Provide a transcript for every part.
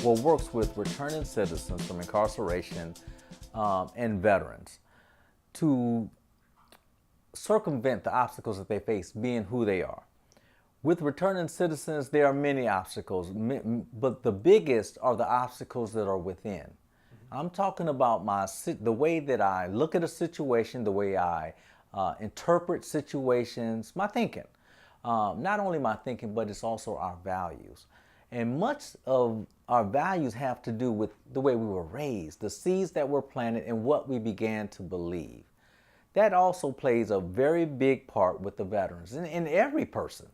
well, works with returning citizens from incarceration and veterans to circumvent the obstacles that they face being who they are. With returning citizens, there are many obstacles, but the biggest are the obstacles that are within. I'm talking about the way that I look at a situation, the way I interpret situations, my thinking. Not only my thinking, but it's also our values. And much of our values have to do with the way we were raised, the seeds that were planted, and what we began to believe. That also plays a very big part with the veterans and every person,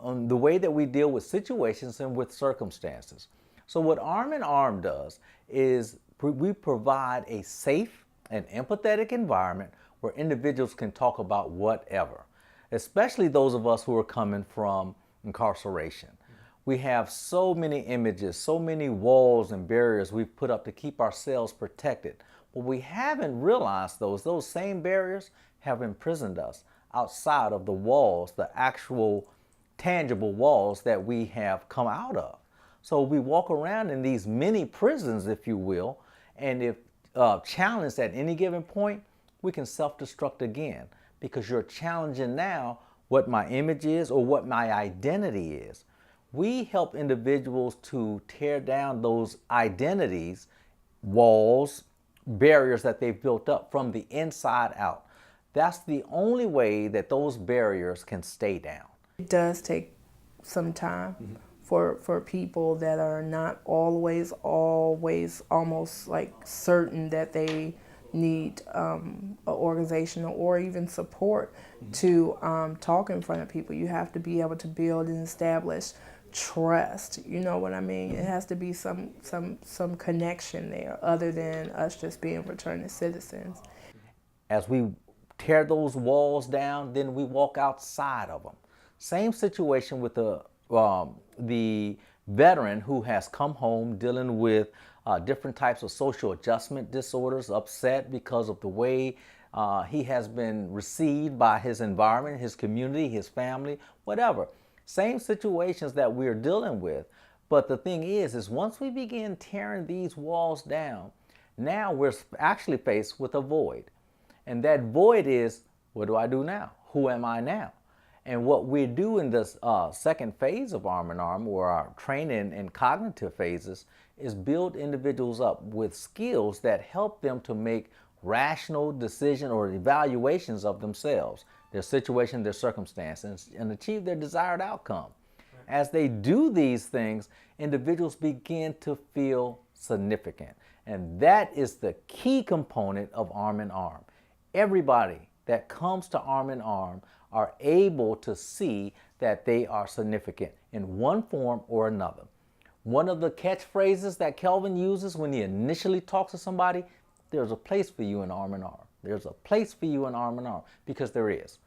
on the way that we deal with situations and with circumstances. So what Arm in Arm does is we provide a safe and empathetic environment where individuals can talk about whatever, especially those of us who are coming from incarceration. We have so many images, so many walls and barriers we've put up to keep ourselves protected. But we haven't realized those same barriers have imprisoned us outside of the walls, the actual tangible walls that we have come out of. So we walk around in these mini prisons, if you will, and if challenged at any given point, we can self-destruct again because you're challenging now what my image is or what my identity is. We help individuals to tear down those identities, walls, barriers that they've built up from the inside out. That's the only way that those barriers can stay down. It does take some time for people that are not always almost like certain that they need an organization or even support to talk in front of people. You have to be able to build and establish trust. You know what I mean? It has to be some connection there other than us just being returning citizens. As we tear those walls down, then we walk outside of them. Same situation with the veteran who has come home dealing with different types of social adjustment disorders, upset because of the way he has been received by his environment, his community, his family, whatever. Same situations that we're dealing with. But the thing is once we begin tearing these walls down, now we're actually faced with a void. And that void is, what do I do now? Who am I now? And what we do in this second phase of Arm in Arm, or our training and cognitive phases, is build individuals up with skills that help them to make rational decision or evaluations of themselves, their situation, their circumstances, and achieve their desired outcome. As they do these things, individuals begin to feel significant. And that is the key component of Arm in Arm. Everybody that comes to Arm in Arm are able to see that they are significant in one form or another. One of the catchphrases that Kelvin uses when he initially talks to somebody, there's a place for you in Arm in Arm. There's a place for you in Arm in Arm, because there is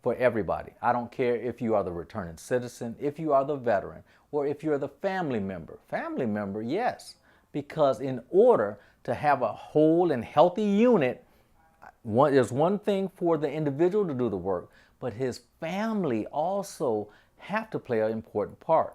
for everybody. I don't care if you are the returning citizen, if you are the veteran, or if you're the family member. Family member, yes, because in order to have a whole and healthy unit, there's one thing for the individual to do the work, but his family also have to play an important part.